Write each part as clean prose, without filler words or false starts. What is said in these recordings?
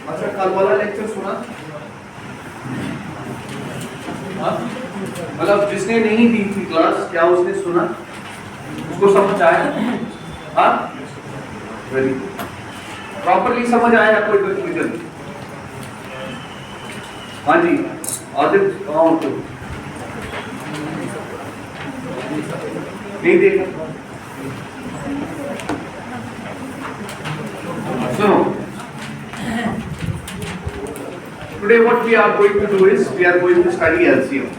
अच्छा कल वाला लेक्चर सुना? मतलब जिसने नहीं दी थी क्लास, क्या उसने सुना? उसको समझ आया? हाँ, वेरी गुड। प्रॉपरली समझ आया? कोई कंफ्यूजन? हाँ जी, आदित्य कहाँ हो तुम? नहीं देखा? सुनो, today what we are going to do is we are going to study LCM.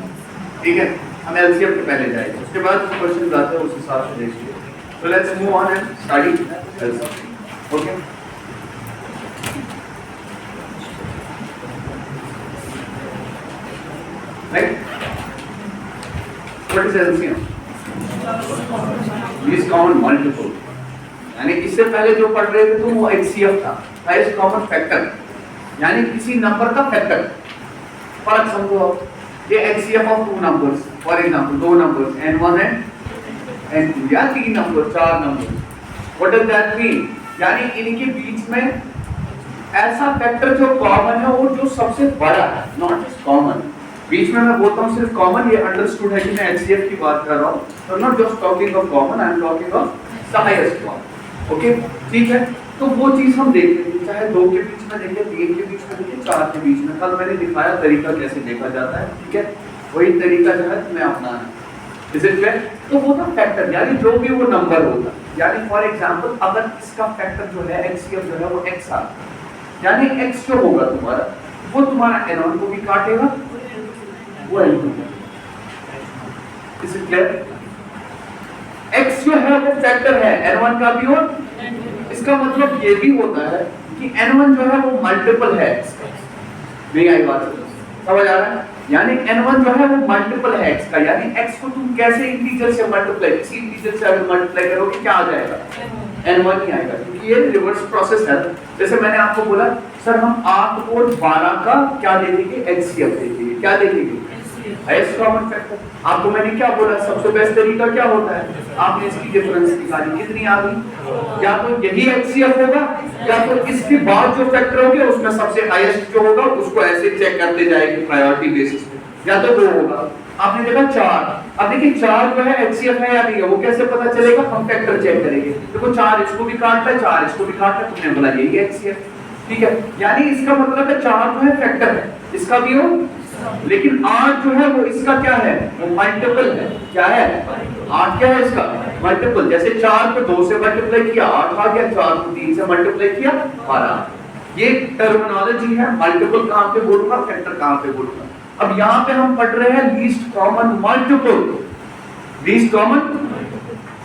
ठीक है, हम LCM पे पहले जाएंगे, उसके बाद क्वेश्चन आते हैं उस हिसाब से देखिए. So let's move on and study LCM. Okay? Right? What is LCM? Least common multiple. यानी इससे पहले जो पढ़ रहे थे तो वो HCF था, हाईएस्ट कॉमन फैक्टर, यानी किसी नंबर का फैक्टर. फर्क समझो, ये HCF of two numbers, for example दो नंबर्स n1 एंड n2, या तीन नंबर, चार number. What does that mean? यानी इनके बीच में ऐसा फैक्टर जो कॉमन है, वो जो सबसे बड़ा है, नॉट जस्ट कॉमन. बीच में मैं बोलता हूँ सिर्फ कॉमन, ये अंडरस्टूड है कि मैं HCF की बात कर रहा हूँ, तो not just talking of common, I am talking of the highest one. Okay, ठीक है. तो वो चीज हम देख लेंगे, चाहे दो के बीच में देखें, तीन के बीच में देखें, चार के बीच में. कल मैंने दिखाया तरीका कैसे देखा जाता है, ठीक है. वही तरीका जो है तुम्हें अपनाना है. Is it clear? तो वो था फैक्टर, यानी जो भी वो नंबर होता, यानी फॉर एग्जांपल अगर इसका फैक्टर जो है HCF जो है वो x आ, यानी x जो होगा तुम्हारा, वो तुम्हारा n1 को भी काटेगा, वो n2 को. Is it clear? x जो है वो फैक्टर है n1 का भी, और इसका मतलब ये भी होता है कि n1 जो है वो मल्टीपल है x का. नहीं आई बात? समझ आ रहा है? यानी n1 जो है वो मल्टीपल है x का, यानी x को तुम कैसे इंटीजर से मल्टीप्लाई, किसी इंटीजर से अगर मल्टीप्लाई करोगे क्या आ जाएगा? n1 ही आएगा, क्योंकि ये रिवर्स प्रोसेस है. जैसे मैंने आपको बोला सर हम 8 और 12 का क्या देखेंगे? HCF देखेंगे. क्या देखेंगे? Highest common factor. आपको मैंने क्या बोला, सबसे बेस्ट तरीका क्या होता है? आपने इसकी डिफरेंस निकाली, कितनी आ गई? या तो यही HCF होगा, या तो इसके बाद जो फैक्टर होंगे उसमें सबसे हाईएस्ट जो होगा उसको ऐसे चेक करते जाएंगे प्रायोरिटी बेसिस पे, या तो वो होगा. आपने देखा 4, अब देखिए 4 जो है HCF है या नहीं है, वो कैसे पता चलेगा? हम फैक्टर चेक करेंगे. देखो 4 इसको भी काटता है, 4 इसको भी काटता है, तुमने बोला यही HCF. ठीक है, यानी इसका मतलब है 4 जो है फैक्टर है, इसका भी हो, लेकिन 8 जो है वो इसका क्या है? वो मल्टीपल है. क्या है? 8 क्या है इसका? मल्टीपल. जैसे 4 को 2 से मल्टीप्लाई किया 8 आ गया, 4 को 3 से मल्टीप्लाई किया 12. ये टर्मिनोलॉजी है. मल्टीपल कहां पे बोलूंगा, फैक्टर कहां पे बोलूंगा. अब यहां पे हम पढ़ रहे हैं least common multiple. Least common,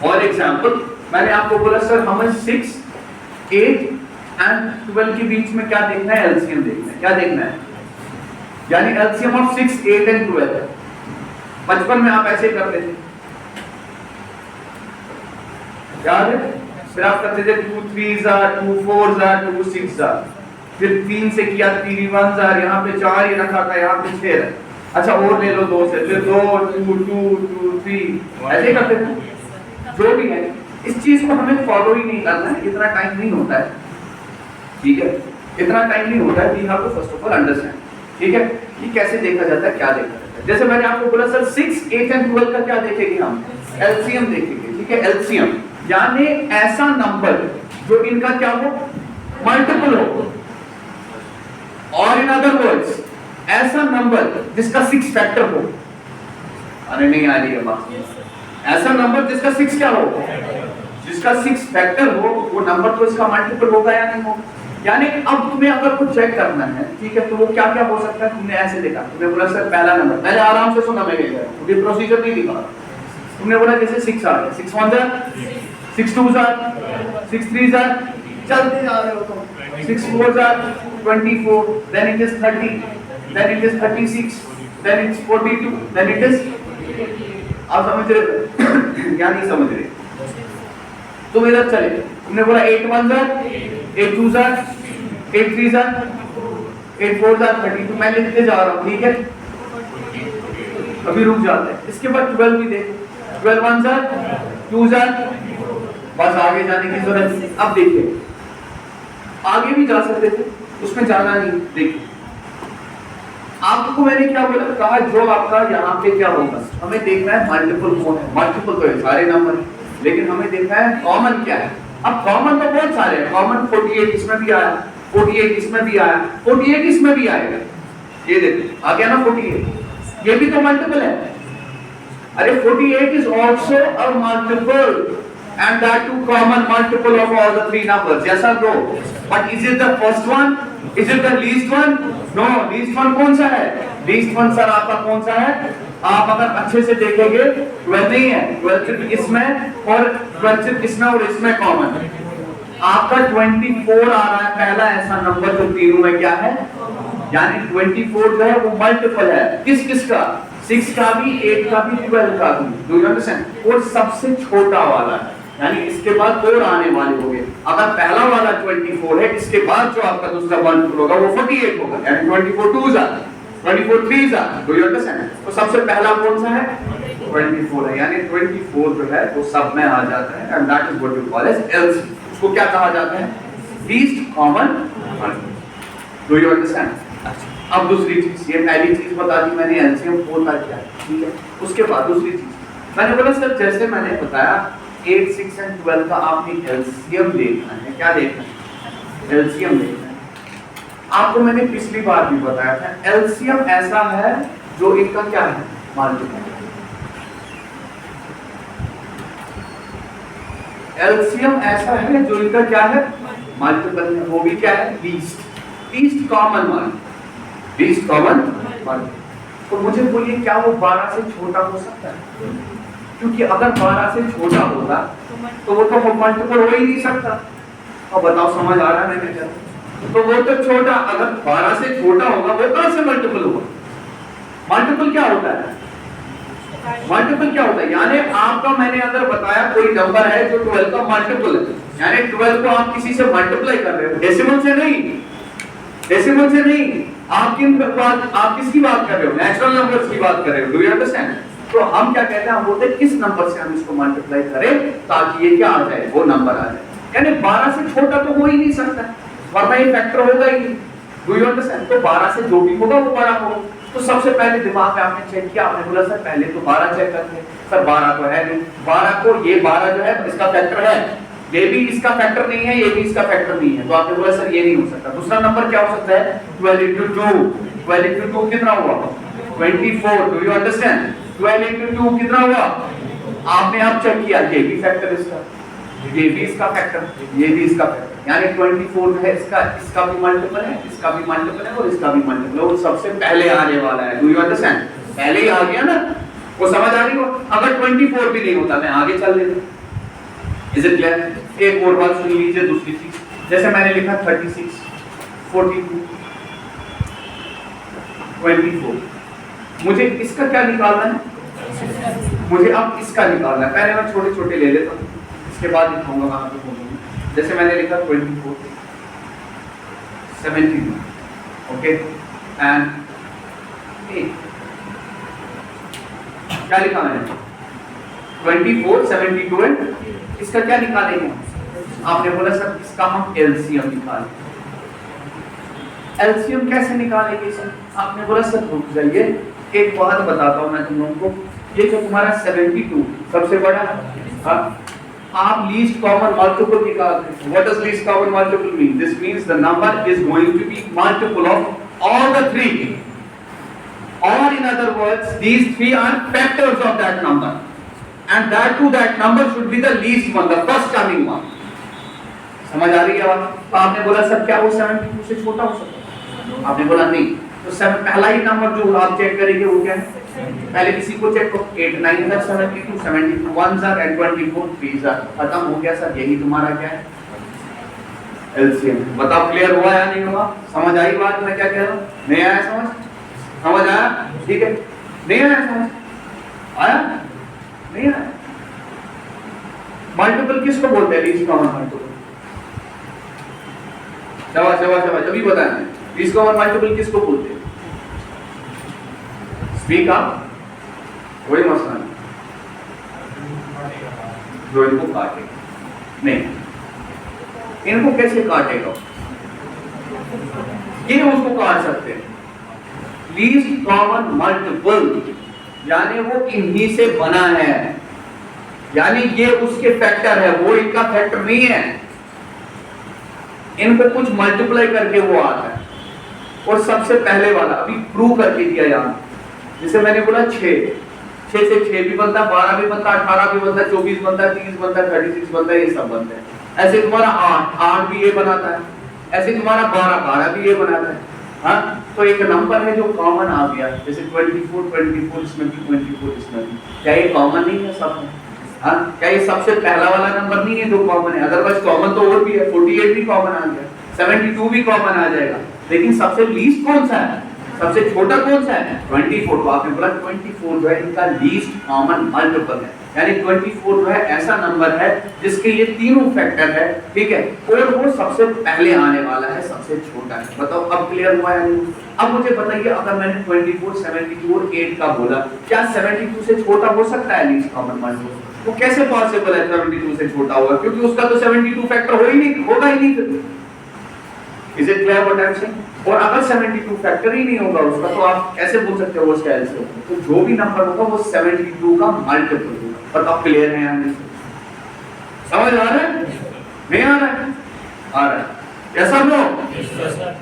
for example मैंने आपको बोला सर हमें 6, 8 एंड 12 के बीच में क्या देखना है? एलसीएम देखना है. क्या देखना है? यानी एलसीएम ऑफ 6, 8 एंड 12. बचपन में आप ऐसे करते थे, याद है? फिर आप करते थे 2 3s are, 2 4s are, 2 6s are. फिर 3 से किया 3 1s आर, यहाँ पे 4 ही रखा था, यहाँ पे 6 है. अच्छा और ले लो 2 से, फिर 2 2 2 2 3, ऐसे करते थे. जो भी है, इस चीज को हमें फॉलो ही नहीं करना है, इतना टाइम नहीं होता है. ठीक है, इतना टाइम नहीं होता है. We have to first of all understand. ठीक है, ये कैसे देखा जाता है, क्या देखा जाता है. जैसे मैंने आपको बोला सर 6, 8 एंड 12 का क्या देखेंगे हम? एलसीएम देखेंगे. ठीक है, एलसीएम यानी ऐसा नंबर जो इनका क्या हो? मल्टीपल हो. और इन अदर वर्ड्स ऐसा नंबर जिसका 6 फैक्टर हो. अरे नहीं आ रही है बात. ऐसा नंबर जिसका 6 क्या हो? जिसका 6 फैक्टर हो, वो नंबर तो इसका मल्टीपल होगा या नहीं होगा. यानी अब तुम्हें अगर कुछ चेक करना है, ठीक है, तो वो क्या क्या हो सकता है? तुमने ऐसे देखा, तुमने बोला सर पहला नंबर, पहले आराम से सुना मैंने, मुझे प्रोसीजर नहीं दिखा. तुमने बोला जैसे 6 आ गया, 6 1 जार, 6 2 जार, 6 3 जार, चलते जा रहे हो तुम. 6 4 jar 24, then it is 30, then it is 36, then it is 42, then it is. आप समझ रहे हो या नहीं समझ रहे? तुम इधर चले, तुमने बोला 8 1 जार, 8 2 जार, 8 3 जार, 8 4 जार 30. तो मैं लिखते जा रहा हूँ. ठीक है, अभी रुक जाते हैं. इसके बाद 12 भी देख, 12 1 जार, 2 जार, बस आगे जाने की जरूरत नहीं. अब देखिए आगे भी जा सकते थे, उसमें जाना नहीं। देखिए आपको मैंने क्या बोला, कहा जो आपका यहाँ पे क्या होगा, हमें देखना है मल्टीपल कौन है। मल्टीपल तो है सारे नंबर, लेकिन हमें देखना है कॉमन क्या है। अब कॉमन तो बहुत सारे हैं, कॉमन 48 इसमें भी आया, 48 इसमें भी आया, 48 इसमें भी आएगा। ये देखो आ गया ना 48, ये भी तो मल्टीपल है। अरे 48 is also a multiple and that too common multiple of all the three numbers. Yes or no? But is it the first one? Is it the least one? No. Least one कौन सा है? Least one sir आपका कौन सा है? आप अगर अच्छे से देखेंगे 12 नहीं है, 12 सिर्फ इसमें और 12 सिर्फ इसमें और इसमें कॉमन। आपका 24 आ रहा है पहला ऐसा नंबर जो तीनों में क्या है, यानी 24 जो है वो मल्टीपल है किस किस का, 6 का भी, 8 का भी, 12 का भी। Do you understand? और सबसे छोटा वाला है, यानी इसके बाद और आने वाले होंगे। अगर पहला वाला 24 है, इसके बाद जो आपका दूसरा मल्टीपल होगा वो 48 होगा, यानी 24 2s are 24 3s are। Do you understand? तो सबसे पहला कौन सा है? 24 है, यानी 24 जो है वो सब में आ जाता है and that is what you call as LCM। उसको क्या कहा जाता है? Least common multiple. Do you understand? अब दूसरी चीज, ये पहली चीज बता दी मैंने एलसीएम होता क्या है, ठीक है। उसके बाद दूसरी चीज मैंने बोला सर, जैसे मैंने बताया 8 6 एंड 12 का आपने एलसीएम देखना है। क्या देखना है? एलसीएम देखना है। आपको मैंने पिछली बार भी बताया था, एलसीएम ऐसा है जो इनका क्या है, मल्टीपल। एलसीएम ऐसा है जो इनका क्या है, मल्टीपल है। वो भी क्या है? Least common multiple, least common multiple. तो मुझे बोलिए क्या वो 12 से छोटा हो सकता है? क्योंकि अगर 12 से छोटा होगा तो वो तो मल्टीपल हो ही नहीं सकता। अब बताओ समझ आ रहा है मैंने क्या? तो वो तो छोटा, अगर 12 से छोटा होगा वो कहां से मल्टीपल होगा? मल्टीपल क्या होता है? मल्टीपल क्या होता है? यानी आपका मैंने अगर बताया कोई नंबर है जो 12 का मल्टीपल है, यानी 12 को आप किसी से मल्टीप्लाई कर रहे हो, डेसिमल से नहीं, डेसिमल से नहीं। आप किसकी बात कर रहे हो? नेचुरल नंबर्स की बात कर रहे हो। Do you understand? तो हम क्या कहते हैं, हम बोलते हैं किस नंबर से हम इसको मल्टीप्लाई करें ताकि ये क्या आ जाए, वो नंबर आ जाए। यानी 12 से छोटा तो हो ही नहीं सकता, वरना ये फैक्टर होगा ही नहीं। Do you understand? तो 12 से जो भी होगा वो बड़ा होगा। तो सबसे पहले दिमाग में आपने चेक किया, आपने बोला सर पहले तो 12 चेक करते हैं। सर 12 तो है नहीं, 12 को ये 12 जो है इसका फैक्टर है, ये भी इसका फैक्टर नहीं है, ये भी इसका फैक्टर नहीं है। तो आपने बोला सर ये नहीं हो सकता। दूसरा नंबर क्या हो सकता है? 12 into 2, 12 into 2 कितना हुआ? 24। Do you understand? 12 into 2 कितना हुआ? आपने आप चेक किया, ये भी फैक्टर इसका, ये भी इसका फैक्टर, ये भी इसका फैक्टर, यानी 24 है इसका भी मल्टीपल है, इसका भी मल्टीपल है और इसका भी मल्टीपल है। वो सबसे पहले आने वाला है। Do you understand? पहले ही आ गया ना, वो समझ आ रही हो? अगर 24 भी नहीं होता मैं आगे चल लेता। Is it clear? एक और बात सुन लीजिए, दूसरी चीज, जैसे मैंने लिखा 36 42 24, मुझे इसका क्या निकालना है? मुझे अब इसका निकालना है। पहले मैं छोटे छोटे ले लेता हूँ, इसके बाद दिखाऊंगा कहाँ पे पहुंचूंगा। जैसे मैंने लिखा 24 72, ओके, एंड क्या लिखा मैंने? 24 72 एंड इसका क्या निकालेंगे? आपने बोला सर इसका हम एलसीएम निकालेंगे। एलसीएम कैसे निकालेंगे सर? आपने बोला सर रुक जाइए, एक बात बताता हूं मैं तुम लोगों को। ये जो तुम्हारा 72 सबसे बड़ा है, आप लीस्ट कॉमन मल्टीपल निकालते हैं। What does least common multiple mean? This means the number is going to be multiple of all the three, or in other words these three are factors of that number, and that too that number should be the least one, the first coming one. समझ आ रही है बात? तो आपने बोला sir क्या वो 72 से छोटा हो सकता है? आपने बोला नहीं। तो सर पहला ही नंबर जो आप चेक करेंगे वो क्या है? पहले किसी को चेक करो। 8 9 72 72 1s are and 24 3s are। खत्म हो गया सर, यही तुम्हारा क्या है? एलसीएम। बताओ क्लियर हुआ या नहीं हुआ? समझ आई बात मैं क्या कह रहा हूँ? नहीं आया समझ? समझ आया? ठीक है, नहीं आया समझ? आया? नहीं आया? मल्टीपल किसको बोलते हैं? Least common multiple. शाबाश शाबाश शाबाश, अभी बताना। लीस्ट कॉमन मल्टीपल किसको बोलते हैं? Speak up. कोई मसला नहीं, जो इनको काटेगा नहीं। इनको कैसे काटेगा? ये उसको काट सकते हैं। लीस्ट कॉमन मल्टीपल यानी वो इन्हीं से बना है, यानी ये उसके फैक्टर है, वो इनका फैक्टर नहीं है। इनको कुछ मल्टीप्लाई करके वो आता है। और सबसे पहले वाला अभी प्रूव करके दिया यहां, जैसे मैंने बोला 6 से 6 भी बनता है, 12 भी बनता है, 18 भी बनता है, 24 बनता है, 30 बनता है, 36 बनता है, ये सब बनते हैं। ऐसे तुम्हारा 8 भी ये बनाता है, ऐसे तुम्हारा 12 भी ये बनाता है। हाँ, तो एक नंबर है जो कॉमन आ गया, जैसे 24 इसमें भी, 24 इसमें भी, क्या ये कॉमन नहीं है सब में? हाँ, क्या ये सबसे पहला वाला नंबर नहीं है जो कॉमन है? अदरवाइज कॉमन तो और भी है, 48 भी कॉमन आ गया, 72 भी कॉमन आ जाएगा, लेकिन सबसे लीस्ट कौन सा है, सबसे छोटा कौन सा है? 24। तो आपने बोला 24 जो है इनका लीस्ट कॉमन मल्टीपल है, यानी 24 जो है ऐसा नंबर है जिसके ये तीनों फैक्टर है, ठीक है, और वो सबसे पहले आने वाला है, सबसे छोटा है। बताओ अब क्लियर हुआ है? अब मुझे बताइए, अगर मैंने 24, 72 और 8 का बोला, क्या 72 से छोटा हो सकता है लीस्ट कॉमन मल्टीपल? वो कैसे पॉसिबल है 72 से छोटा होगा? क्योंकि उसका तो 72 फैक्टर हो ही नहीं, होगा ही नहीं। Is it clear what I am saying? और अगर 72 फैक्टर ही नहीं होगा उसका, तो आप कैसे बोल सकते हो वो उसका एलसीएम? तो जो भी नंबर होगा वो 72 का मल्टीपल होगा। बताओ क्लियर है यहां? समझ आ रहा है? नहीं आ रहा है? आ रहा है? ऐसा नो?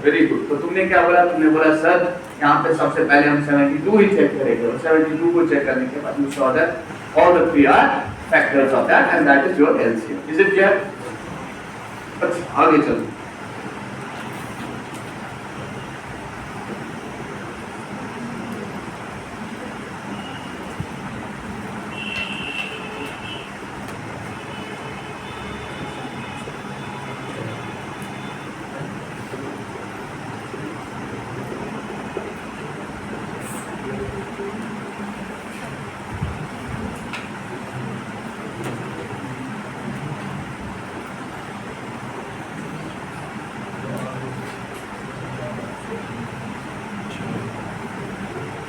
Very good. तो तुमने क्या बोला? तुमने बोला सर यहाँ पे सबसे पहले हम 72 ही चेक करेंगे, और 72 को चेक करने के बाद you saw that all the 3 are factors of that and that is your LCM. Is it clear? अच्छा आगे चलो।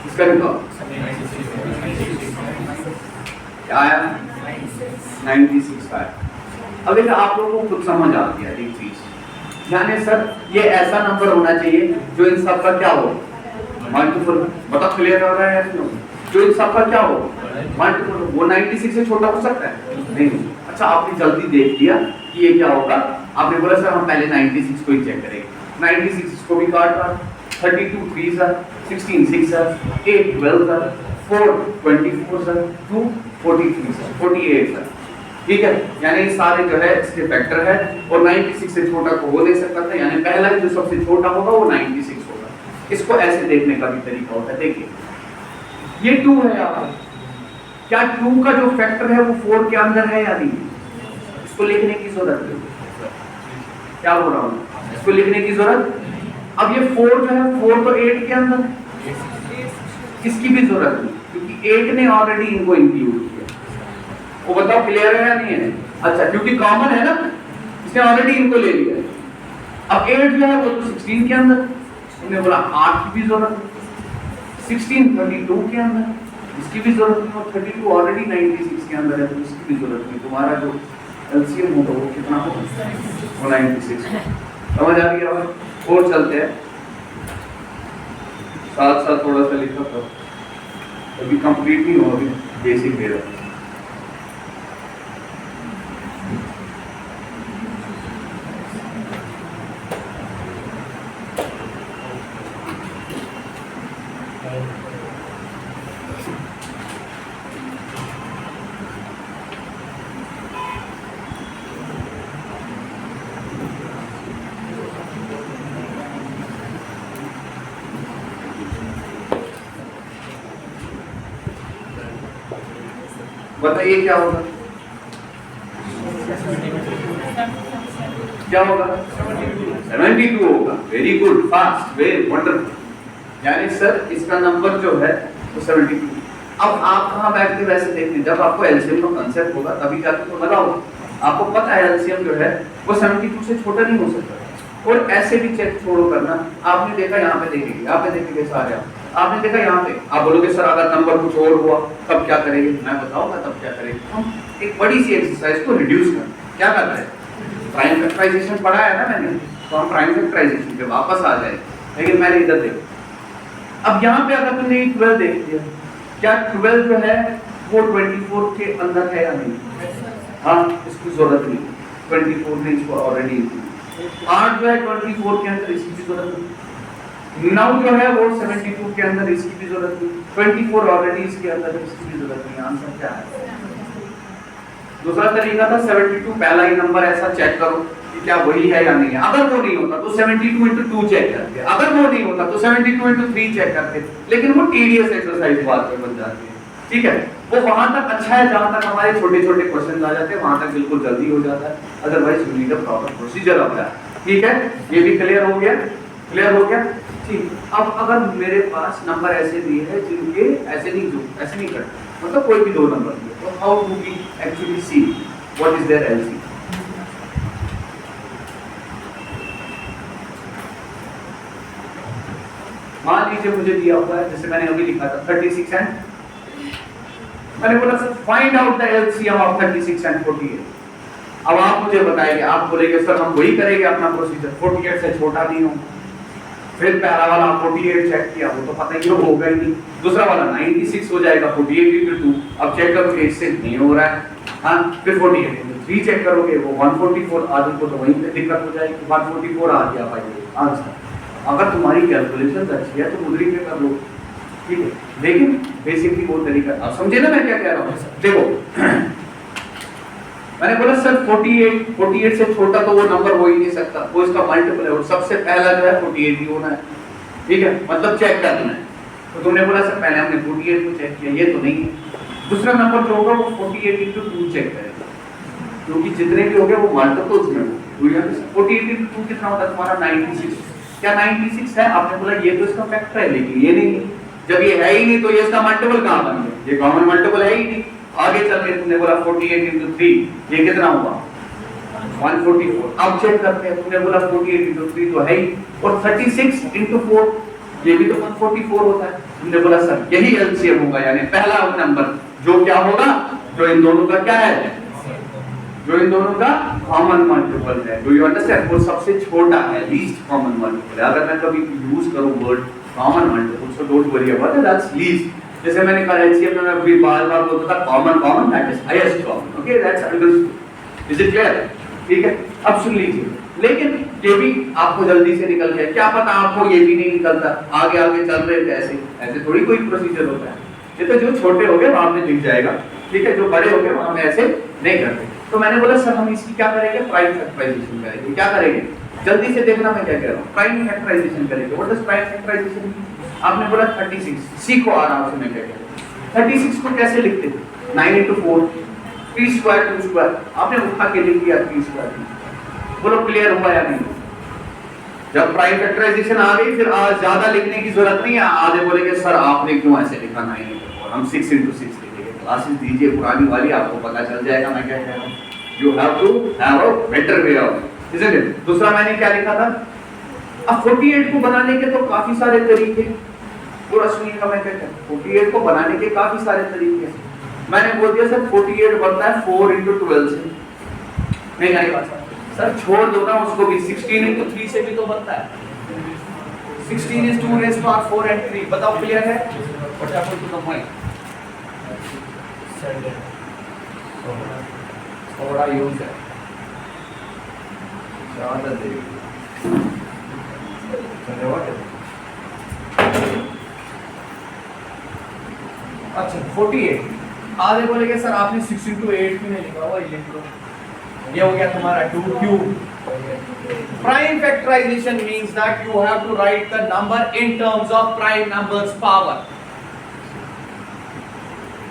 इसका निकालो क्या आया? 96 आया। अब देखिए आप लोगों को खुद समझ आ गया एक चीज, यानी सर ये ऐसा नंबर होना चाहिए जो इन सब का क्या हो, मल्टीपल। बता क्लियर हो रहा है? जो इन सब का क्या हो, मल्टीपल। वो 96 से छोटा हो सकता है? नहीं। अच्छा आपने जल्दी देख लिया कि ये क्या होगा, आपने बोला सर हम पहले 96 को ही चेक करेंगे। 96 को भी काट रहा, 32 3 sir, 16 6 sir, 8 12 sir, 4 24 sir, 2 43 sir, 48 sir, ठीक है। यानी सारे जो है इसके फैक्टर है, और 96 से छोटा को हो नहीं सकता था, यानी पहला जो सबसे छोटा होगा वो 96 होगा। इसको ऐसे देखने का भी तरीका होता है। देखिए ये 2 है यहाँ, क्या 2 का जो फैक्टर है वो 4 के अंदर है या नहीं? इसको लिखने की जरूरत है, क्या बोल रहा हूँ, इसको लिखने की जरूरत। अब ये 4 जो है 4 तो 8 के अंदर है, इसकी भी जरूरत नहीं, क्योंकि 8 ने ऑलरेडी इनको इंक्लूड किया। वो बताओ क्लियर है या नहीं है? अच्छा क्योंकि कॉमन है ना, इसने ऑलरेडी इनको ले लिया। अब 8 जो है वो तो 16 के अंदर, हमने बोला 8 की भी जरूरत नहीं, 16 32 के अंदर, इसकी भी जरूरत नहीं, और 32 ऑलरेडी 96 के अंदर है, तो इसकी भी जरूरत नहीं। तुम्हारा जो एलसीएम होगा वो कितना होगा? वो 96। समझ आ गया? और चलते हैं, साथ साथ थोड़ा सा लिखा था, अभी कंप्लीट नहीं हुआ, अभी बेसिक दे रहा। बताइए क्या होगा? क्या होगा? 72 होगा। Very good, fast, very wonderful. यानी सर इसका नंबर जो है वो 72। अब आप कहाँ बैठते वैसे देखते, जब आपको एलसीएम का कांसेप्ट होगा तभी जाके तो लगाओ। आपको पता है एलसीएम जो है वो 72 से छोटा नहीं हो सकता। और ऐसे भी चेक छोड़ो करना, आपने देखा यहाँ पे देखेंगे, आपने देखेंगे सारे, आपने देखा यहाँ पे, आप बोलोगे सर अगर नंबर कुछ और हुआ तब क्या करेंगे? मैं बताऊंगा तब क्या करेंगे। हम एक बड़ी सी एक्सरसाइज को रिड्यूस कर क्या करते हैं, प्राइम फैक्टराइजेशन पढ़ा है ना मैंने, तो हम प्राइम फैक्टराइजेशन पे वापस आ जाए, लेकिन मैंने इधर देखो, अब यहाँ पे अगर तुमने 12 देख लिया, क्या 12 जो है वो 24 के अंदर है या नहीं? हाँ, इसकी जरूरत नहीं, 24 ने इसको ऑलरेडी, 8 जो है 24 के अंदर, इसकी भी जरूरत नहीं, 9 जो है वो 72 के अंदर, इसकी भी जरूरत नहीं, 24 ऑलरेडी इसके अंदर, इसकी भी जरूरत नहीं। आंसर क्या है? दूसरा तरीका था 72 पहला ही नंबर ऐसा चेक करो कि क्या वही है या नहीं है, अगर वो नहीं होता तो 72 into 2 चेक करते, अगर वो नहीं होता तो 72 into 3 चेक करते, लेकिन वो टीडीएस एक्सरसाइज बाद में बन जाती है, ठीक है। वो वहां तक अच्छा है जहां तक हमारे छोटे छोटे क्वेश्चन आ जाते हैं, वहां तक बिल्कुल जल्दी हो जाता है, otherwise you need a proper procedure of that, ठीक है। ये भी क्लियर हो गया, क्लियर हो गया, ठीक। अब अगर मेरे पास नंबर ऐसे दिए हैं जिनके ऐसे नहीं करते, मतलब कोई भी दो नंबर दिए, तो how to be actually see what is their LC? मान लीजिए मुझे दिया हुआ है, जैसे मैंने अभी लिखा था 36 एंड, मैंने बोला sir find out the LCM of 36 and 48। अब आप मुझे बताएंगे, आप बोलेंगे सर हम वही करेंगे अपना प्रोसीजर, 48 से छोटा नहीं हो, फिर पहला वाला 48 चेक किया, वो तो पता ही होगा ही नहीं, दूसरा वाला 96 हो जाएगा 48 into 2, अब चेक करोगे इससे नहीं हो रहा है, हाँ, फिर 48 into 3 चेक करोगे वो 144, आदमी को तो वहीं पे दिक्कत हो जाएगी, 144 आ गया भाई आंसर। अगर तुम्हारी कैलकुलेशन अच्छी है तो उधरी पे कर लो, ठीक है, लेकिन बेसिकली वो तरीका, आप समझे ना मैं क्या कह रहा हूँ? देखो मैंने बोला सर 48 से छोटा तो वो नंबर हो ही नहीं सकता, वो इसका मल्टीपल है, और सबसे पहला जो है 48 ही होना है, ठीक है, मतलब चेक करना है। तो तुमने बोला सर पहले हमने 48 को चेक किया, ये तो नहीं है, दूसरा नंबर जो होगा वो 48 into 2 चेक करेगा, क्योंकि जितने भी हो गए वो मल्टीपल्स में होंगे। 48 into 2 कितना होता है तुम्हारा? 96। क्या 96 है? आपने बोला ये तो इसका फैक्टर है, लेकिन ये नहीं है, जब ये है ही नहीं तो ये इसका मल्टीपल कहां बन गया? ये कॉमन मल्टीपल है ही नहीं। आगे चल के तुमने बोला 48 into 3, ये कितना हुआ? 144। अब चेक करते हैं, तुमने बोला 48 into 3 तो है ही, और 36 into 4 ये भी तो 144 होता है। तुमने बोला सर यही एलसीएम होगा, यानी पहला नंबर जो क्या होगा, जो इन दोनों का क्या है, जो इन दोनों का कॉमन मल्टीपल है। Do you understand? वो सबसे छोटा है, लीस्ट कॉमन मल्टीपल है। अगर मैं कभी यूज करूं word common multiple, so don't worry about it, that's least. जैसे मैंने कहा एलसीएम में मैं भी बार-बार बोलता था common that is highest common, okay, that's understood. Is it clear? ठीक है, अब सुन लीजिए, लेकिन ये भी आपको जल्दी से निकल गया, क्या पता आपको ये भी नहीं निकलता, आगे आगे चल रहे थे ऐसे थोड़ी कोई प्रोसीजर होता है। ये तो जो छोटे हो गए वहां पे दिख जाएगा, ठीक है, जो बड़े हो गए वहां में ऐसे नहीं करते। तो मैंने बोला सर हम इसकी क्या करेंगे? प्राइम फैक्टराइजेशन करेंगे। क्या करेंगे? जल्दी से देखना मैं क्या कह रहा हूँ, प्राइम फैक्टराइजेशन करेंगे। What is prime factorisation? आपने बोला 36, सीखो आराम से मैं क्या कह रहा हूँ। 36 को कैसे लिखते हैं? 9 into 4, 3 square 2 square, आपने उठा के लिख दिया 3 square। बोलो क्लियर हुआ या नहीं? जब प्राइम फैक्टराइजेशन आ गई फिर ज्यादा लिखने की जरूरत नहीं है। आधे बोलेंगे सर आपने क्यों ऐसे लिखा 9 into 4, हम 6 into 6 लिखेंगे। क्लासेस दीजिए पुरानी वाली, आपको पता चल जाएगा मैं क्या कह रहा हूँ। You have to have a better way of, isn't it? दूसरा मैंने क्या लिखा था? अब 48 को बनाने के तो काफी सारे तरीके, पूरा सुनिएगा मैं क्या कह रहा हूँ। 48 को बनाने के काफी सारे तरीके हैं। मैंने बोल दिया सर 48 बनता है 4 into 12 से, नहीं आई बात सर, छोड़ दो ना उसको भी, 16 into 3 से भी तो बनता है। 16 is 2 raised to 4 and 3, बताओ क्लियर है? What happened to the mic? थोड़ा यूज है, ज्यादा देरी। अच्छा 48, आधे बोलेंगे सर आपने 6 into 8 भी नहीं लिखा हुआ, ये लिख लो, ये हो गया तुम्हारा 2 cube. Prime factorization means that you have to write the number in terms of prime numbers power।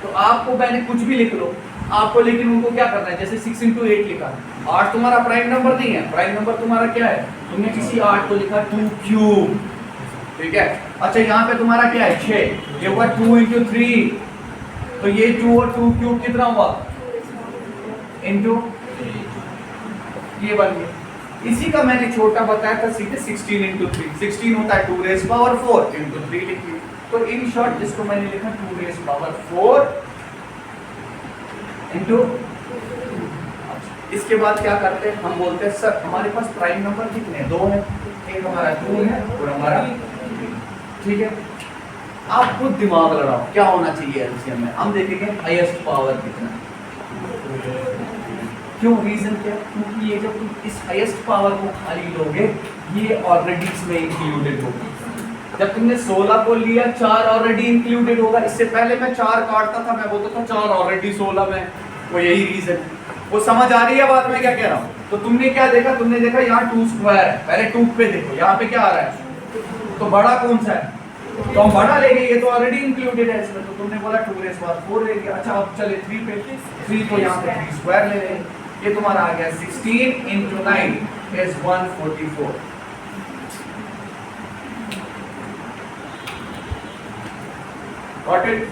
तो आपको मैंने कुछ भी लिख लो आपको, लेकिन उनको क्या करना है, जैसे 6 into 8 लिखा, 8 तुम्हारा प्राइम नंबर नहीं है, प्राइम नंबर तुम्हारा क्या है, तुमने किसी 8 को लिखा 2 क्यूब, ठीक है। अच्छा यहाँ पे तुम्हारा क्या है 6, ये हुआ 2 into 3, तो ये 2 और 2 क्यूब कितना हुआ into, ये बन गया। इसी का मैंने छोटा बताया था सीधे 16 into 3, 16 होता है 2 raised power 4 into 3 लिखिए। तो इन शॉर्ट जिसको मैंने लिखा 2 raised power 4 into, इसके बाद क्या करते हैं, हम बोलते हैं सर हमारे पास प्राइम नंबर कितने हैं, 2 है, एक हमारा 2 है और हमारा 3। ठीक है, आप खुद दिमाग लड़ाओ क्या होना चाहिए एलसीएम में। हम देखेंगे हाईएस्ट पावर कितना है। क्यों, रीजन क्या, क्योंकि ये जब तुम इस हाईएस्ट पावर को खाली लोगे ये ऑलरेडी इसमें इंक्लूडेड होगा। जब तुमने 16 को लिया 4 ऑलरेडी इंक्लूडेड होगा। इससे पहले मैं 4 काटता था, मैं बोलता था 4 ऑलरेडी 16 में, वो यही रीजन है। वो समझ आ रही है बात मैं क्या कह रहा हूँ। तो तुमने क्या देखा, तुमने देखा यहाँ 2 स्क्वायर है, पहले 2 पे देखो यहाँ पे क्या आ रहा है, तो बड़ा कौन सा है, तो हम बड़ा ले गए, ये तो ऑलरेडी इंक्लूडेड है इसमें, तो तुमने बोला 2 रेज़ पावर 4 ले गया। अच्छा अब चले 3 पे, 3 तो यहाँ पे 3 स्क्वायर ले रहे हैं, ये तुम्हारा आ गया 16 into 9 is 144। Got it?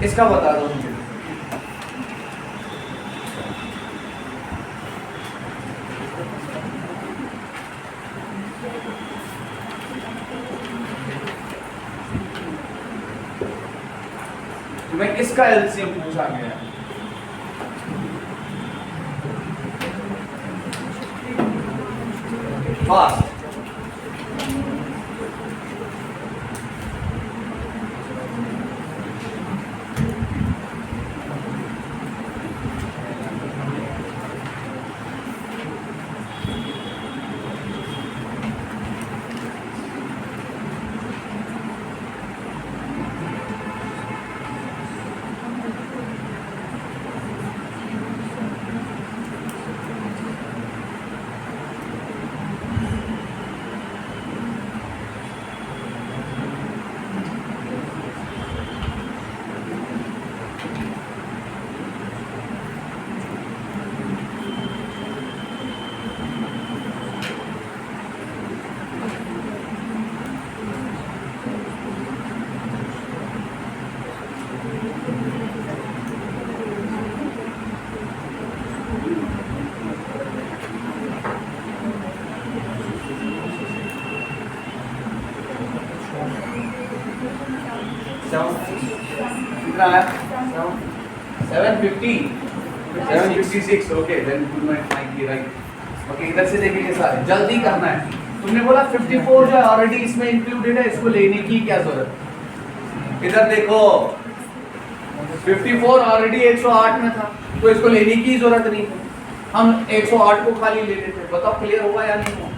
इसका बता दो मुझे। तुम्हें इसका एलसीएम पूछा गया है। फास्ट कितना है 750 756। Okay then 290 right. ओके इधर से देखेंगे सारे, जल्दी करना है। तुमने बोला 54 जो है ऑलरेडी इसमें इंक्लूडेड है, इसको लेने की क्या जरूरत। इधर देखो 54 ऑलरेडी 108 में था, तो इसको लेने की जरूरत नहीं थी, हम 108 को खाली ले लेते। बताओ क्लियर हुआ या नहीं हुआ,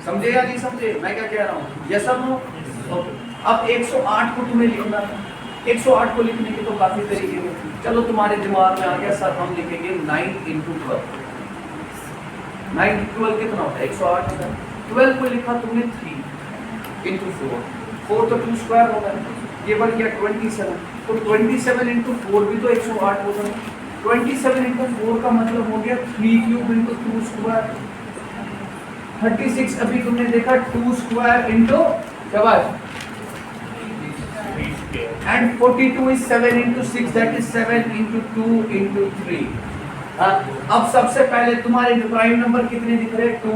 समझे या नहीं समझे मैं क्या कह रहा हूँ, यस और नो। अब 108 को तुम्हें लिखना था, 108 को लिखने के तो काफी तरीके हैं। चलो तुम्हारे दिमाग में आ गया सर हम लिखेंगे 9 into 12। 9 into 12 कितना होता है 108 होता है। 12 को लिखा तुमने 3 into 4, 4 तो 2 स्क्वायर होगा, ये बन गया 27। तो 27 into 4 भी तो 108 होगा। 27 into 4 का मतलब हो गया 3 क्यूब into 2 स्क्वायर। 36 अभी तुमने देखा 2 स्क्वायर into शाबाश, and 42 is 7 into 6, that is 7 into 2 into 3। अब सबसे पहले तुम्हारे प्राइम नंबर कितने दिख रहे हैं 2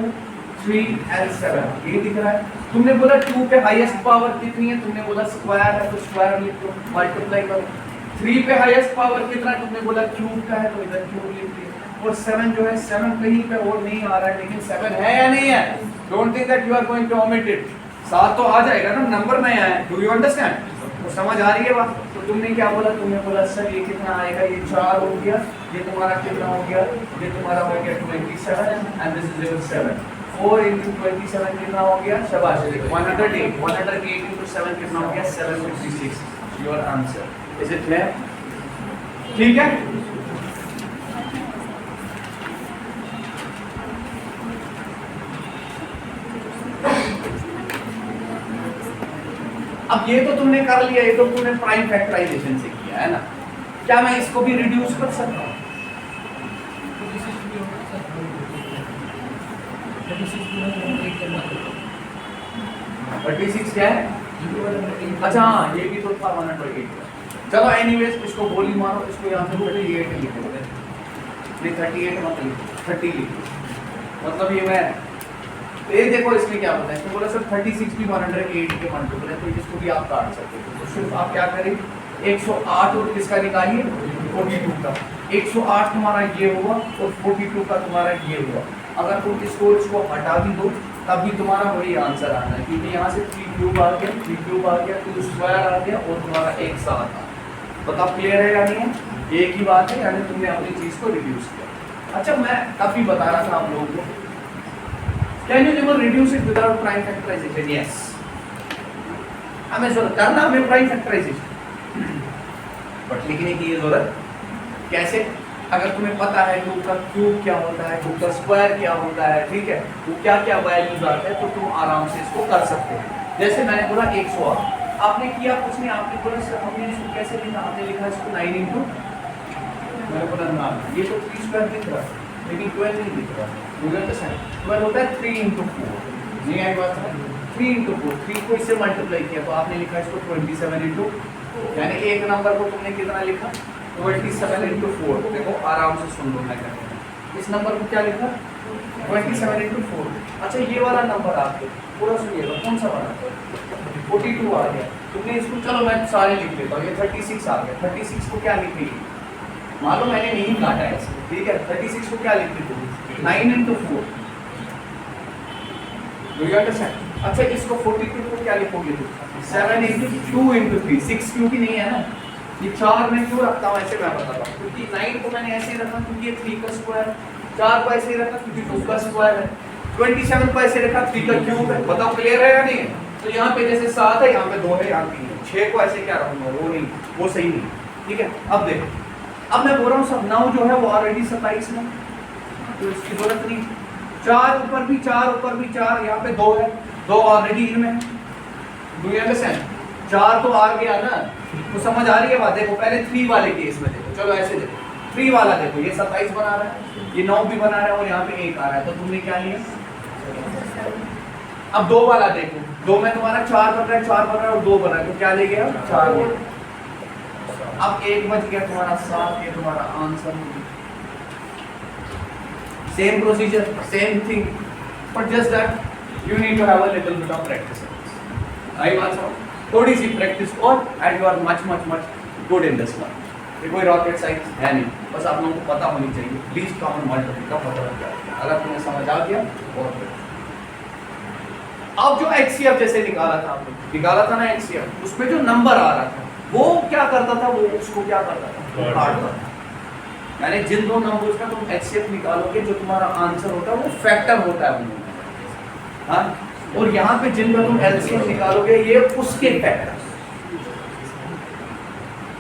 3 and 7 ये दिख रहा है। तुमने बोला 2 पे हाईएस्ट पावर कितनी है, तुमने बोला स्क्वायर है तो स्क्वायर लिख दो, मल्टीप्लाई करो। 3 पे हाईएस्ट पावर कितना है, तुमने बोला क्यूब का है तो इधर क्यूब लिख दिया। और 7 जो है 7 कहीं पे और नहीं आ रहा है, लेकिन 7 है या नहीं है, don't think that you are going to omit it. 7 तो आ जाएगा ना, नंबर नया है, डू यू अंडरस्टैंड, तो समझ आ रही है बात। तो तुमने क्या बोला, तुमने बोला सर ये कितना आएगा, ये 4 हो गया, ये तुम्हारा कितना हो गया, ये तुम्हारा हो गया 27 and this is level 7। 4 into 27 कितना हो गया, शाबाश 108। 108 into 7 कितना हो गया 756। Your answer is it clear, ठीक है। अब ये तो तुमने कर लिया, ये तो तुमने प्राइम फैक्टराइजेशन से किया है ना, क्या मैं इसको भी रिड्यूस कर सकता हूँ। 36 क्या है? अच्छा हाँ, ये भी तो था 1/8। चलो एनीवेज इसको गोली मारो, इसको यहाँ से 38 लिखो, नहीं 38 मत लिखो, 30 लिखो, मतलब ये मैं ये देखो इसमें क्या होता है, इसमें बोला सर 36 भी 108 के मल्टीपल है, तो इसको भी आप काट सकते हो। तो सिर्फ आप क्या करें, 108 और किसका निकालिए, 42 का। 108 तुम्हारा ये हुआ और 42 का तुम्हारा ये हुआ। अगर तुम इसको हटा भी दो तब भी तुम्हारा वही आंसर आना है, क्योंकि यहाँ से 3 क्यूब आ गया, 3 क्यूब आ गया, 2 स्क्वायर आ गया और तुम्हारा एक साथ आ। बताओ क्लियर है या नहीं है? एक ही बात है, यानी तुमने अपनी चीज को रिड्यूस किया। अच्छा मैं तब भी बता रहा था आप लोगों को, can you never reduce it without prime factorisation? Yes, हमें जरूरत करना हमें प्राइम फैक्टराइजेशन, बट लिखने की ये जरूरत कैसे? अगर तुम्हें पता है 2 का क्यूब क्या होता है, 2 का स्क्वायर क्या होता है, ठीक है, वो क्या क्या वैल्यूज आते हैं, तो तुम आराम से इसको कर सकते हो। जैसे मैंने बोला 108, आपने किया कुछ नहीं, आपने बोला सर हमने इसको कैसे लिखा, आपने लिखा इसको 9 इंटू, मैंने बोला ना ये तो 3 स्क्वायर दिख रहा है लेकिन 12 नहीं दिख रहा, मुझे तो सही 12 होता है 3 इंटू 4, नहीं आई बात है, 3 इंटू 4, 3 को इससे मल्टीप्लाई किया तो आपने लिखा इसको 27 इंटू, यानी एक नंबर को तुमने कितना लिखा, 27 इंटू 4। देखो आराम से सुन लो मैं कहता हूँ, इस नंबर को क्या लिखा, 27 इंटू 4। अच्छा ये वाला नंबर आपके पूरा सुनिएगा, कौन सा वाला, 42 आ गया, तुमने इसको, चलो मैं सारे लिख देता हूँ, ये 36 आ गया, 36 को क्या लिखेगी, मान लो मैंने नहीं काटा है इसको, ठीक है, 36 को क्या लिखते तुम, 9 इंटू 4, डू यू अंडरस्टैंड? अच्छा इसको 42 को क्या लिखोगे तुम, 7 इंटू 2 इंटू 3, 6 क्योंकि नहीं है ना, ये 4 में क्यों रखता हूँ ऐसे मैं बताता हूँ, क्योंकि 9 को मैंने ऐसे ही रखा क्योंकि ये 3 का स्क्वायर, 4 को ऐसे ही रखा क्योंकि 2 का स्क्वायर है, 27 को ऐसे रखा 3 का क्यूब है। बताओ क्लियर है या नहीं है? तो यहाँ पे जैसे 7 है, यहाँ पे 2 है, यहाँ 3 है, 6 को ऐसे क्या रखूंगा, वो नहीं, वो सही नहीं, ठीक है। अब देखो, अब मैं बोल रहा हूँ सब 9 जो है वो ऑलरेडी 27 में, तो इसकी जरूरत नहीं, 4 ऊपर भी 4, यहाँ पे 2 है, 2 ऑलरेडी इनमें, डू यू अंडरस्टैंड? 4 तो आ गया ना, तो समझ आ रही है बात? देखो पहले 3 वाले केस में देखो, चलो ऐसे देखो, 3 वाला देखो, ये 27 बना रहा है, ये 9 भी बना रहा है और यहाँ पे 1 आ रहा है, तो तुमने क्या लिया? अब 2 वाला देखो, 2 में तुम्हारा 4 बन रहा है, 4 बन रहा है और 2 बन रहा है, तो क्या ले गया? 4 ले। अब 1 बच गया तुम्हारा 7, ये तुम्हारा answer. Same procedure, same thing, but just that you need to have a little bit of practice. आई बात समझ? थोड़ी सी प्रैक्टिस और and you are much much much good in this one. ये कोई रॉकेट साइंस है नहीं, बस आप लोगों को पता होनी चाहिए लीस्ट कॉमन मल्टीपल का पता लग जाएगा। अगर तुम्हें समझ आ गया बहुत बढ़िया। अब जो HCF जैसे निकाला था आपने, निकाला था ना HCF, उसमें जो नंबर आ रहा था वो क्या करता था, वो उसको क्या करता था, काटता था। यानी जिन दो नंबर्स का तुम HCF निकालोगे, जो तुम्हारा आंसर होता है वो फैक्टर होता है उनमें, हाँ? और यहाँ पे जिनका तुम LCM निकालोगे ये उसके फैक्टर।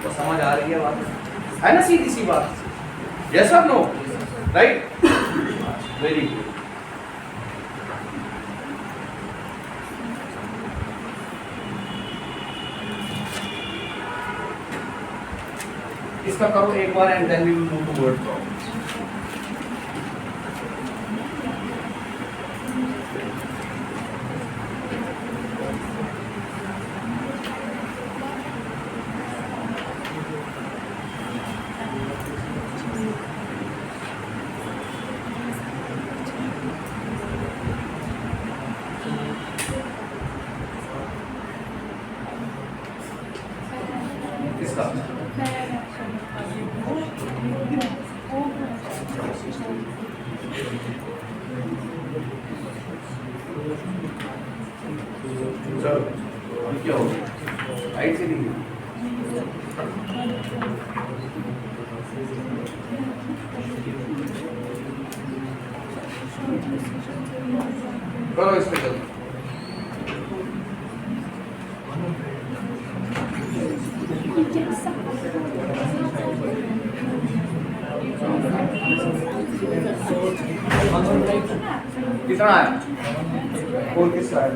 तो समझ आ रही है बात, है ना? सीधी सी बात, यस और नो, राइट? Very good. इसका करो एक बार and then we will move to word problem. क्या हो गया? राइट से नहीं करो इस पे चलो। कितना है? और किसका है?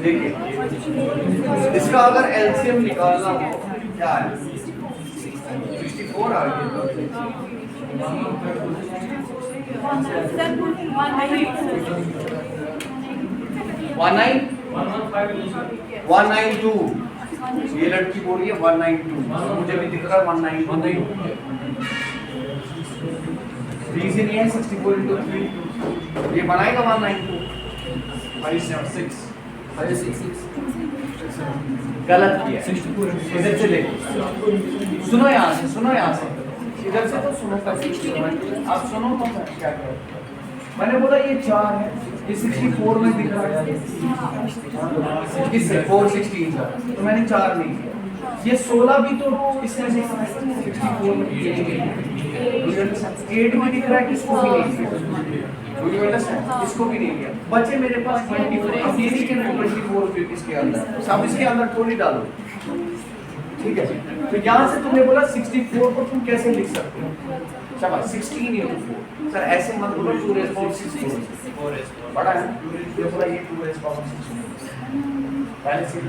देखिए इसका अगर एलसीएम निकालना हो क्या है 64 आ गया 192 ये लड़की बोल रही है 192 मुझे भी दिख रहा है 192 रीजन ये है 64 into 3 ये बनाएगा 192 576 गलत किया इधर से देखो सुनो यहाँ से इधर से तो सुनो आप सुनो तो क्या करो मैंने बोला ये 4 है ये 64 में दिख रहा है इससे 416 था तो मैंने 4 नहीं किया ये 16 भी तो इसमें से 64 में 8 में दिख रहा है किसको भी नहीं किया इसको भी नहीं किया बच्चे मेरे पास 24 अब ये नहीं कहना 24 इसके अंदर सब इसके अंदर थोड़ी डालो ठीक है तो यहाँ से तुमने बोला 64 को तुम कैसे लिख सकते हो शाबाश 16 into 4 सर ऐसे मत बोलो 2 raised power 16 बड़ा है ये बोला ये 2 raised power 16 पहले से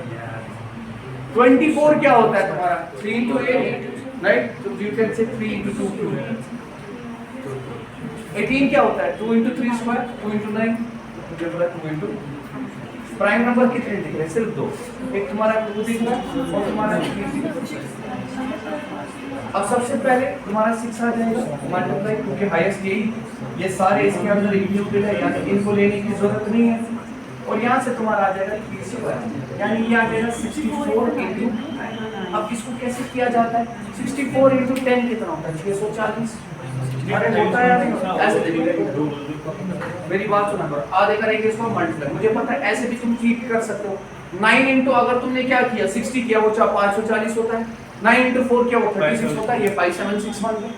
24 क्या होता है तुम्हारा 3 into 8 राइट तो यू कैन से 3 into 2 18 क्या होता है 2 into 3 square 2 into 9 मुझे बोला 2 into प्राइम नंबर कितने दिख रहे हैं सिर्फ 2 एक तुम्हारा 2 दिख रहा है और तुम्हारा 3 दिख रहा है अब सबसे पहले तुम्हारा 6 आ जाएगा मल्टीप्लाई क्योंकि हाईएस्ट यही ये सारे इसके अंदर इंक्लूडेड है यानी इनको लेने की जरूरत नहीं है और यहाँ से तुम्हारा आ जाएगा 3 यानी ये आ जाएगा 64 into अब इसको कैसे किया जाता है 64 into 10 कितना होता है 640 अरे होता है ऐसे देखिए मेरी बात सुना करो आधे करेंगे इसको मल्टीप्लाई मुझे पता है ऐसे भी तुम ठीक कर सकते हो 9 into अगर तुमने क्या किया 60 किया वो 540 होता है 9 into 4 क्या वो 36 होता है ये 576 मान लो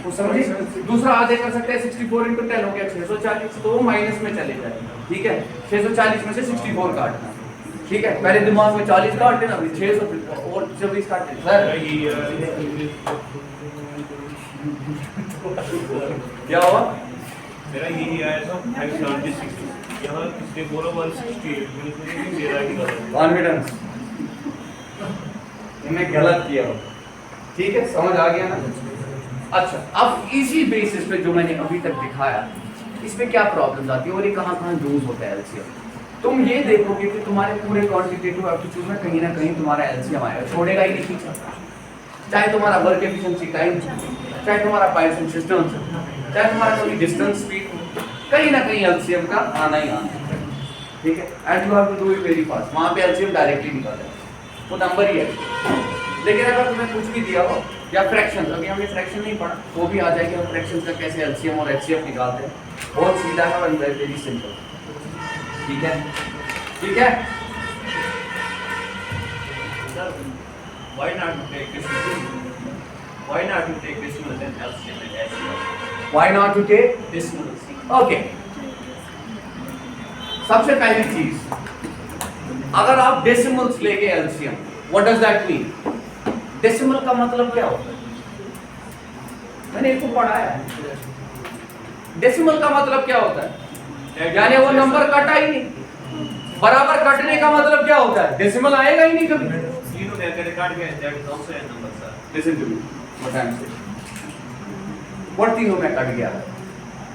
वो समझिए दूसरा आधे कर सकते हैं 64 into 10 हो गया 640 तो वो माइनस में चले जाएगा ठीक है 640 में से 64 काटना ठीक है पहले दिमाग में 40 काट देना फिर 600 और 24 काट देना क्या हुआ मेरा यही आया था 576 यहाँ किसने बोला 168 मेरा ही गलत कॉन्फिडेंस इन्हें गलत किया ठीक है समझ आ गया ना अच्छा अब इसी बेसिस पे जो मैंने अभी तक दिखाया इसमें क्या प्रॉब्लम्स आती है और ये कहाँ यूज होता है एलसीएम तुम ये देखोगे कि तुम्हारे पूरे क्वांटिटेटिव एप्टीट्यूड में कहीं ना कहीं तुम्हारा एलसीएम आएगा छोड़ेगा ही नहीं पीछे चाहे तुम्हारा वर्क एफिशिएंसी टाइम चाहे तुम्हारा पायसन सिस्टम चाहे तुम्हारा कोई डिस्टेंस स्पीड कहीं ना कहीं एलसीएम का आना ही आना ठीक है and you have to do it very fast वहां पे एलसीएम डायरेक्टली निकालेगा वो नंबर ही है लेकिन अगर तुम्हें कुछ भी दिया हो या फ्रैक्शंस अभी हमने फ्रैक्शन नहीं पढ़ा वो भी आ जाएगा हम फ्रैक्शंस का कैसे एलसीएम और एचसीएफ निकालते हैं बहुत सीधा है और वेरी सिंपल ठीक है Why not to take decimal? Why not to take decimal and LCM and HCF? Why not to take Decimals. Okay सबसे पहली चीज अगर आप डेसिमल्स लेके LCM what does that mean decimal का मतलब क्या होता है मैंने इसको पढ़ा है डेसिमल का मतलब क्या होता है यानी वो नंबर कटा ही नहीं बराबर कटने का मतलब क्या होता है डेसिमल आएगा ही नहीं कभी तीनों में अगर काट गए that is also a number sir. Listen to me what I am saying what तीनों में कट गया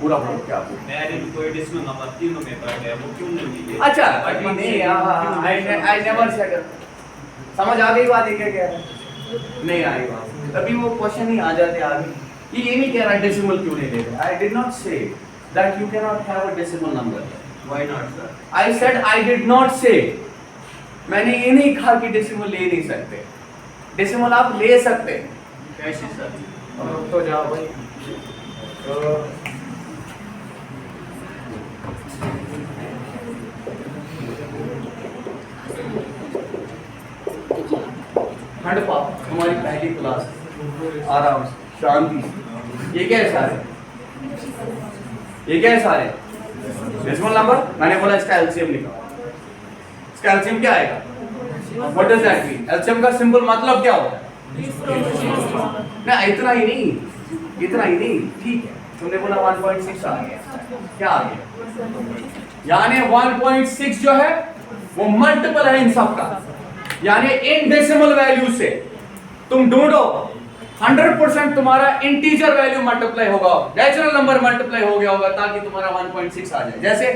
पूरा बोलो क्या बोलो मैं कोई डेसिमल नंबर तीनों में कट गया वो क्यों नहीं मिले अच्छा नहीं आई नेवर सेड समझ आ गई बात क्या कह रहा है नहीं आई बात तभी वो क्वेश्चन ही आ जाते आगे ये नहीं कह रहा डेसिमल क्यों नहीं ले रहे I did not say that you can not have a decimal number Why not sir? I said I did not से मैंने ये नहीं कहा कि डेसिमल ले नहीं सकते डेसिमल आप ले सकते हैं कैसे सर? तो जाओ भाई ठंड पाप हमारी पहली क्लास, आराम से शांति से। ये क्या है सारे, ये क्या है सारे डेसिमल नंबर। मैंने बोला इसका एलसीएम निकालो, इसका एलसीएम क्या आएगा, what does that mean? LCM का सिंपल मतलब क्या होता है? ना इतना ही नहीं, इतना ही नहीं, ठीक है तुमने बोला 1.6 आ गया, क्या आ गया, यानी 1.6 जो है वो मल्टीपल है इन सब का, यानी इन डेसिमल वैल्यू से तुम ढूंढो 100% तुम्हारा इंटीजर वैल्यू मल्टीप्लाई होगा, नेचुरल नंबर मल्टीप्लाई हो गया होगा ताकि तुम्हारा 1.6 आ जाए। जैसे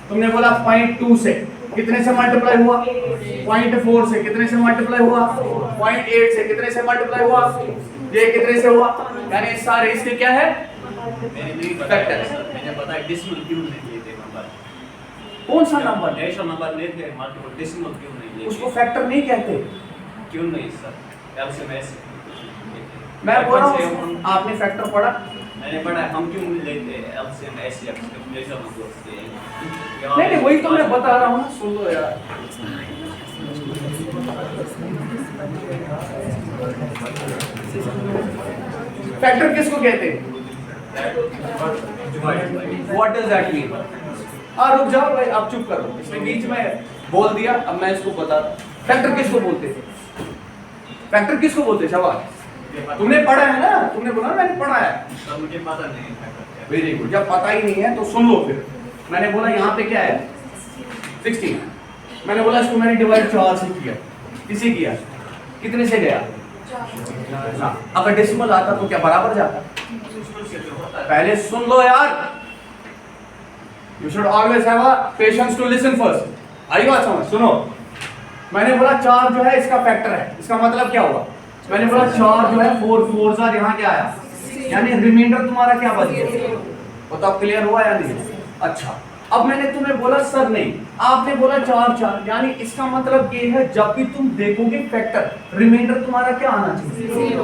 तुमने बोला 0.2 से कितने से मल्टीप्लाई हुआ, 0.4 से कितने से मल्टीप्लाई हुआ, 0.8 से कितने से मल्टीप्लाई हुआ, ये कितने से हुआ, यानी सारे इसके क्या है मैंने नहीं फैक्टर। मैंने बताया डेसिमल क्यों नहीं लिए थे नंबर, कौन सा नंबर, नेचुरल नंबर लिए थे मल्टीपल डेसिमल क्यों नहीं लिए उसको फैक्टर नहीं कहते। क्यों नहीं सर, एलसीएम ऐसे मैं बोल रहा हूँ आपने फैक्टर पढ़ा, मैंने पढ़ा हम क्यों नहीं लेते एलसीएम ऐसे नेचुरल नंबर से। नहीं नहीं वही तो मैं बता रहा हूँ, सुन लो यार। फैक्टर किसको कहते हैं, व्हाट डज दैट मीन? रुक जाओ भाई, आप चुप करो, इसने बीच में बोल दिया, अब मैं इसको बता। फैक्टर किसको बोलते हैं, फैक्टर किसको बोलते हैं शाबाश, तुमने पढ़ा है ना, तुमने बोला मैंने पढ़ा है, सर मुझे पता नहीं है। Very good. जब पता ही नहीं है तो सुन लो फिर। मैंने बोला यहाँ पे क्या है 16, मैंने बोला इसको मैंने डिवाइड 4 से किया, किसे किया, कितने से गया, अगर डेसिमल आता तो क्या बराबर जाता? पहले सुन लो यार, you should always have a patience to listen first. आई बात समझ, सुनो। मैंने बोला 4 जो है इसका फैक्टर है, इसका मतलब क्या हुआ, मैंने बोला 4 जो है 4 4 जार यहाँ क्या आया, यानी रिमाइंडर तुम्हारा क्या बच गया, बताओ क्लियर हुआ या नहीं? अच्छा अब मैंने तुम्हें बोला सर नहीं, आपने बोला 4 4, यानी इसका मतलब ये है जब भी तुम देखोगे फैक्टर रिमाइंडर तुम्हारा क्या आना चाहिए,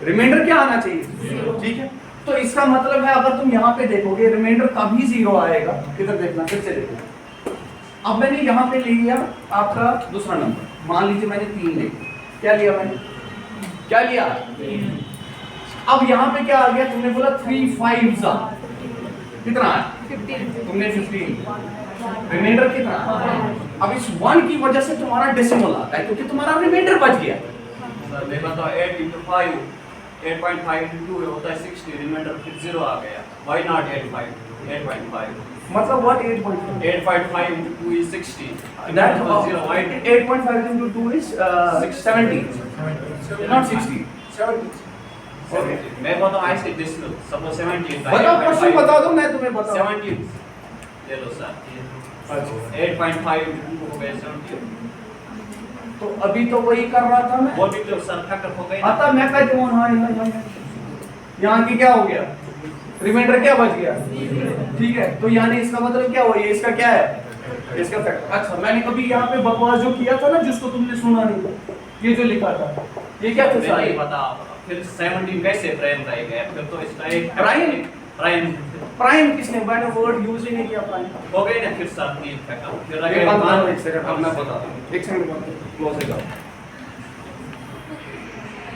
रिमाइंडर क्या आना चाहिए, ठीक है। तो इसका मतलब है अगर तुम यहाँ पे देखोगे रिमाइंडर तभी 0 आएगा, इधर देखना फिर से देखो। अब मैंने यहाँ पे ले लिया आपका दूसरा नंबर, मान लीजिए मैंने 3 ले लिया, क्या लिया मैंने, क्या लिया, अब यहाँ पे क्या आ गया, तुमने बोला 3 5 ज़ा कितना है 15, तुमने 15, रिमाइंडर कितना, अब इस 1 की वजह से तुम्हारा डेसिमल आता है क्योंकि तुम्हारा रिमाइंडर बच गया। सर मैं बताओ 8 into 5 8.5 into 2 होता है 60, रिमाइंडर फिर 0 आ गया, why not 8.5 मतलब what 8.5? 8.5 into 2 is 60, That 0 why 8.5 into 2 is 70, not 60, 70. Okay. मैं बताऊं ऐसे डेसिमल सपोज 70 बताओ क्वेश्चन बता दो, मैं तुम्हें बताऊं। 70 ले लो सर, अच्छा 8.5 into 2 हो गया 70, तो अभी तो वही कर रहा था मैं, वो भी तो सर फैक्टर हो गई ना। आता मैं कहता हूँ हाँ यहाँ की क्या हो गया, रिमाइंडर क्या बच गया, ठीक है। तो यानी इसका मतलब क्या हुआ, ये इसका क्या है, इसका फैक्टर। अच्छा मैंने कभी यहाँ पे बकवास जो किया था ना जिसको तुमने सुना नहीं, ये जो लिखा था ये क्या था, नहीं पता, फिर 17 कैसे प्राइम रहेगा, फिर तो इसका एक प्राइम प्राइम प्राइम किसने, मैंने वर्ड यूज ही नहीं किया प्राइम। हो गए ना, फिर 7 फैक्टर फिर एक अगर सेकंड अब मैं बता दूं, एक सेकंड क्लोज हो जाओ।